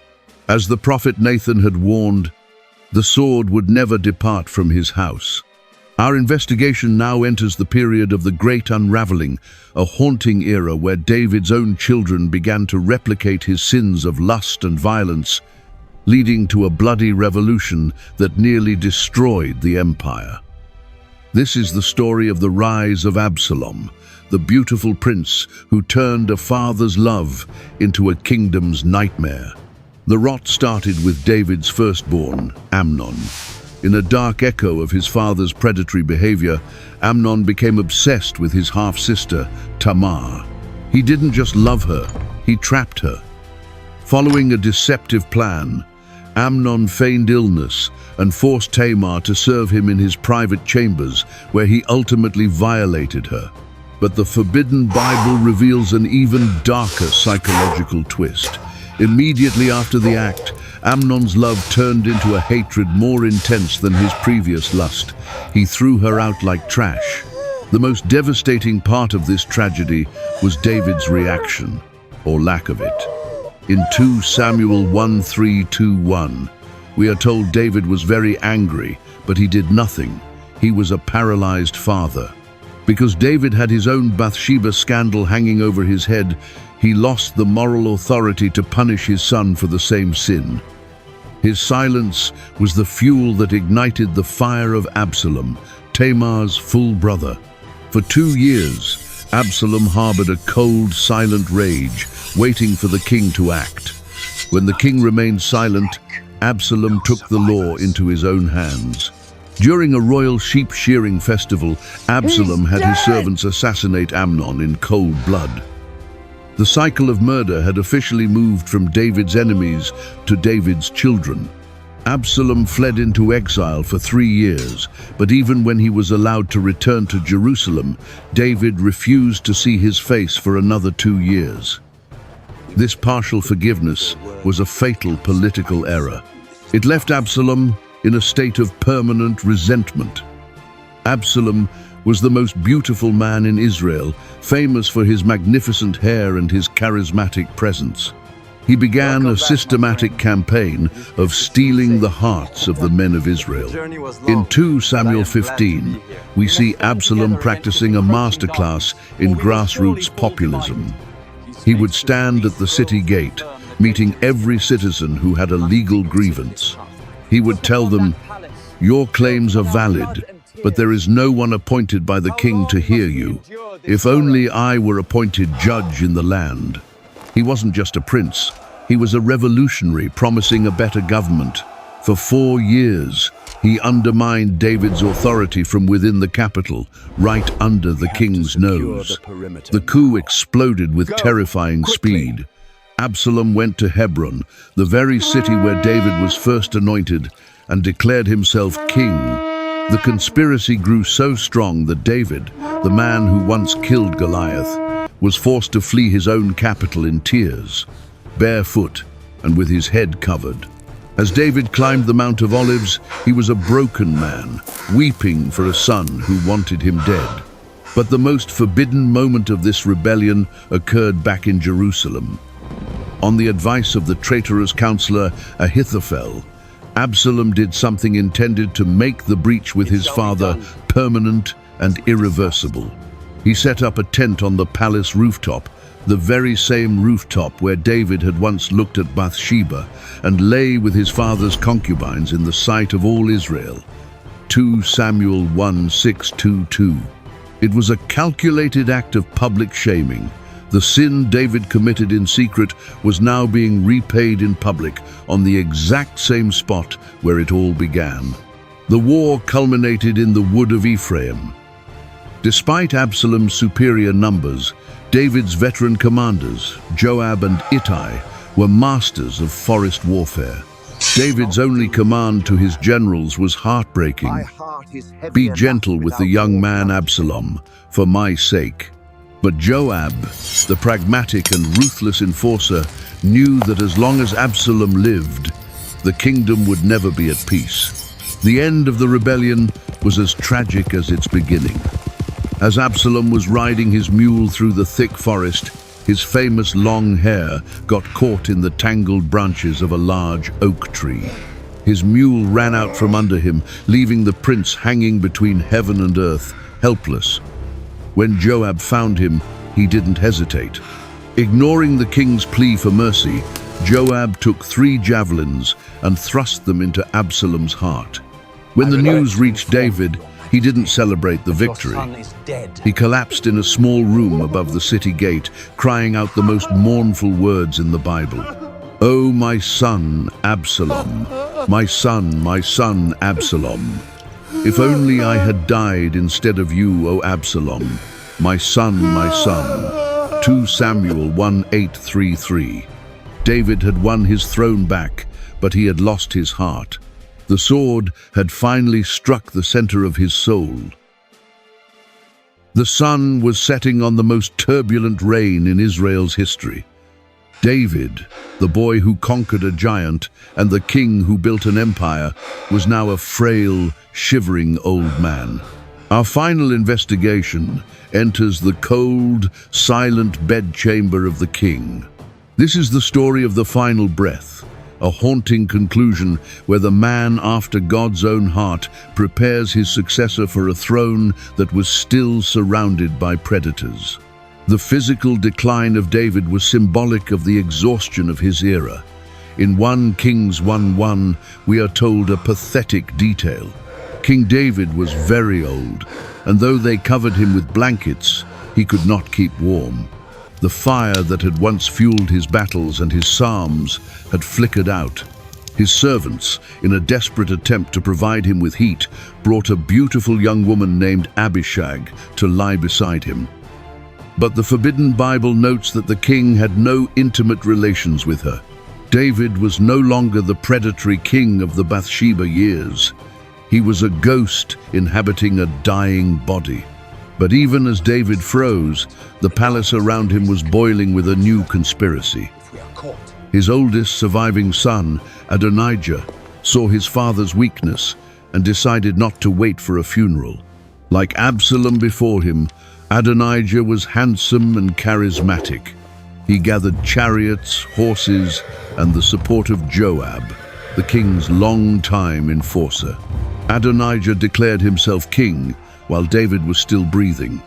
As the prophet Nathan had warned, the sword would never depart from his house. Our investigation now enters the period of the Great Unraveling, a haunting era where David's own children began to replicate his sins of lust and violence, leading to a bloody revolution that nearly destroyed the empire. This is the story of the rise of Absalom, the beautiful prince who turned a father's love into a kingdom's nightmare. The rot started with David's firstborn, Amnon. In a dark echo of his father's predatory behavior, Amnon became obsessed with his half-sister, Tamar. He didn't just love her, he trapped her. Following a deceptive plan, Amnon feigned illness and forced Tamar to serve him in his private chambers, where he ultimately violated her. But the forbidden Bible reveals an even darker psychological twist. Immediately after the act, Amnon's love turned into a hatred more intense than his previous lust. He threw her out like trash. The most devastating part of this tragedy was David's reaction, or lack of it. In 2 Samuel 1:3-1, we are told David was very angry, but he did nothing. He was a paralyzed father. Because David had his own Bathsheba scandal hanging over his head, he lost the moral authority to punish his son for the same sin. His silence was the fuel that ignited the fire of Absalom, Tamar's full brother. For 2 years, Absalom harbored a cold, silent rage, waiting for the king to act. When the king remained silent, Absalom took the law into his own hands. During a royal sheep shearing festival, Absalom had his servants assassinate Amnon in cold blood. The cycle of murder had officially moved from David's enemies to David's children. Absalom fled into exile for 3 years, but even when he was allowed to return to Jerusalem, David refused to see his face for another 2 years. This partial forgiveness was a fatal political error. It left Absalom in a state of permanent resentment. Absalom was the most beautiful man in Israel, famous for his magnificent hair and his charismatic presence. He began a systematic campaign of stealing the hearts of the men of Israel. In 2 Samuel 15, we see Absalom practicing a masterclass in grassroots populism. He would stand at the city gate, meeting every citizen who had a legal grievance. He would tell them, "Your claims are valid, but there is no one appointed by the king to hear you. If only I were appointed judge in the land." He wasn't just a prince, he was a revolutionary promising a better government. For 4 years, he undermined David's authority from within the capital, right under the king's nose. The coup exploded with terrifying speed. Absalom went to Hebron, the very city where David was first anointed, and declared himself king. The conspiracy grew so strong that David, the man who once killed Goliath, was forced to flee his own capital in tears, barefoot and with his head covered. As David climbed the Mount of Olives, he was a broken man, weeping for a son who wanted him dead. But the most forbidden moment of this rebellion occurred back in Jerusalem. On the advice of the traitorous counselor Ahithophel, Absalom did something intended to make the breach with his father permanent and irreversible. He set up a tent on the palace rooftop, the very same rooftop where David had once looked at Bathsheba and lay with his father's concubines in the sight of all Israel. 2 Samuel 1:6-2. It was a calculated act of public shaming. The sin David committed in secret was now being repaid in public on the exact same spot where it all began. The war culminated in the Wood of Ephraim. Despite Absalom's superior numbers, David's veteran commanders, Joab and Ittai, were masters of forest warfare. David's only command to his generals was heartbreaking. "Be gentle with the young man Absalom, for my sake." But Joab, the pragmatic and ruthless enforcer, knew that as long as Absalom lived, the kingdom would never be at peace. The end of the rebellion was as tragic as its beginning. As Absalom was riding his mule through the thick forest, his famous long hair got caught in the tangled branches of a large oak tree. His mule ran out from under him, leaving the prince hanging between heaven and earth, helpless. When Joab found him, he didn't hesitate. Ignoring the king's plea for mercy, Joab took 3 javelins and thrust them into Absalom's heart. When the news reached David, he didn't celebrate the victory. He collapsed in a small room above the city gate, crying out the most mournful words in the Bible. "Oh, my son, Absalom! My son, Absalom! If only I had died instead of you, O Absalom! My son, my son!" 2 Samuel 1:8-3. David had won his throne back, but he had lost his heart. The sword had finally struck the center of his soul. The sun was setting on the most turbulent reign in Israel's history. David, the boy who conquered a giant and the king who built an empire, was now a frail, shivering old man. Our final investigation enters the cold, silent bedchamber of the king. This is the story of the final breath, a haunting conclusion where the man after God's own heart prepares his successor for a throne that was still surrounded by predators. The physical decline of David was symbolic of the exhaustion of his era. In 1 Kings 1:1, we are told a pathetic detail. King David was very old, and though they covered him with blankets, he could not keep warm. The fire that had once fueled his battles and his psalms had flickered out. His servants, in a desperate attempt to provide him with heat, brought a beautiful young woman named Abishag to lie beside him. But the Forbidden Bible notes that the king had no intimate relations with her. David was no longer the predatory king of the Bathsheba years. He was a ghost inhabiting a dying body. But even as David froze, the palace around him was boiling with a new conspiracy. His oldest surviving son, Adonijah, saw his father's weakness and decided not to wait for a funeral. Like Absalom before him, Adonijah was handsome and charismatic. He gathered chariots, horses, and the support of Joab, the king's long-time enforcer. Adonijah declared himself king while David was still breathing.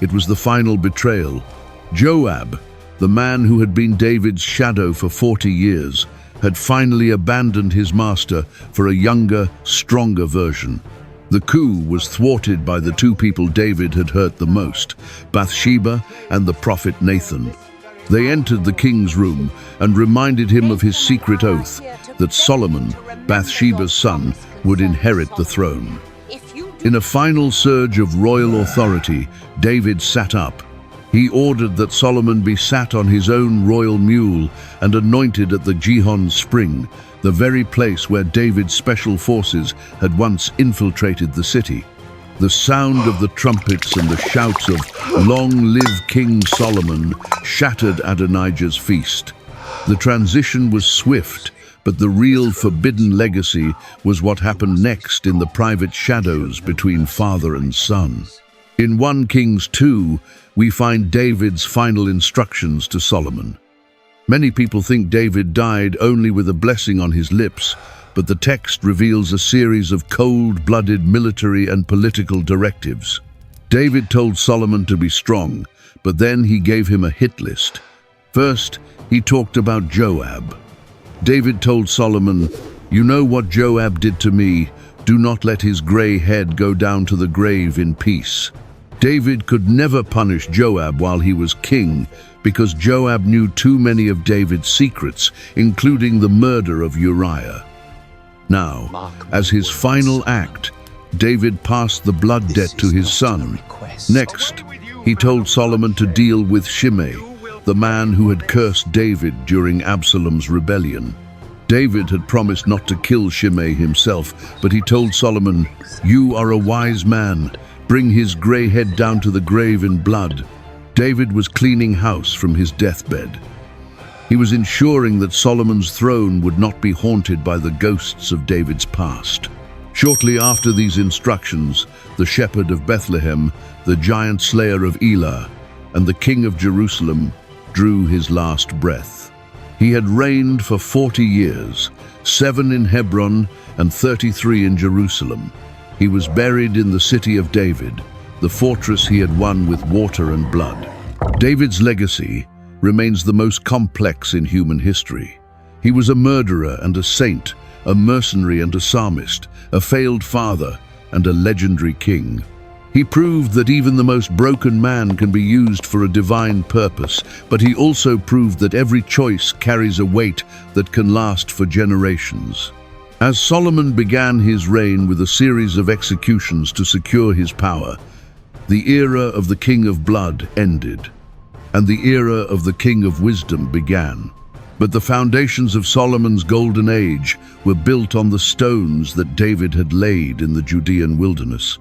It was the final betrayal. Joab, the man who had been David's shadow for 40 years, had finally abandoned his master for a younger, stronger version. The coup was thwarted by the 2 people David had hurt the most, Bathsheba and the prophet Nathan. They entered the king's room and reminded him of his secret oath that Solomon, Bathsheba's son, would inherit the throne. In a final surge of royal authority, David sat up. He ordered that Solomon be sat on his own royal mule and anointed at the Gihon spring, the very place where David's special forces had once infiltrated the city. The sound of the trumpets and the shouts of "Long live King Solomon" shattered Adonijah's feast. The transition was swift, but the real forbidden legacy was what happened next in the private shadows between father and son. In 1 Kings 2, we find David's final instructions to Solomon. Many people think David died only with a blessing on his lips, but the text reveals a series of cold-blooded military and political directives. David told Solomon to be strong, but then he gave him a hit list. First, he talked about Joab. David told Solomon, "You know what Joab did to me. Do not let his gray head go down to the grave in peace." David could never punish Joab while he was king because Joab knew too many of David's secrets, including the murder of Uriah. Now, as his final act, David passed the blood debt to his son. Next, he told Solomon to deal with Shimei, the man who had cursed David during Absalom's rebellion. David had promised not to kill Shimei himself, but he told Solomon, "You are a wise man. Bring his gray head down to the grave in blood." David was cleaning house from his deathbed. He was ensuring that Solomon's throne would not be haunted by the ghosts of David's past. Shortly after these instructions, the shepherd of Bethlehem, the giant slayer of Elah, and the king of Jerusalem drew his last breath. He had reigned for 40 years, 7 in Hebron and 33 in Jerusalem. He was buried in the city of David, the fortress he had won with water and blood. David's legacy remains the most complex in human history. He was a murderer and a saint, a mercenary and a psalmist, a failed father and a legendary king. He proved that even the most broken man can be used for a divine purpose, but he also proved that every choice carries a weight that can last for generations. As Solomon began his reign with a series of executions to secure his power, the era of the King of Blood ended, and the era of the King of Wisdom began. But the foundations of Solomon's golden age were built on the stones that David had laid in the Judean wilderness.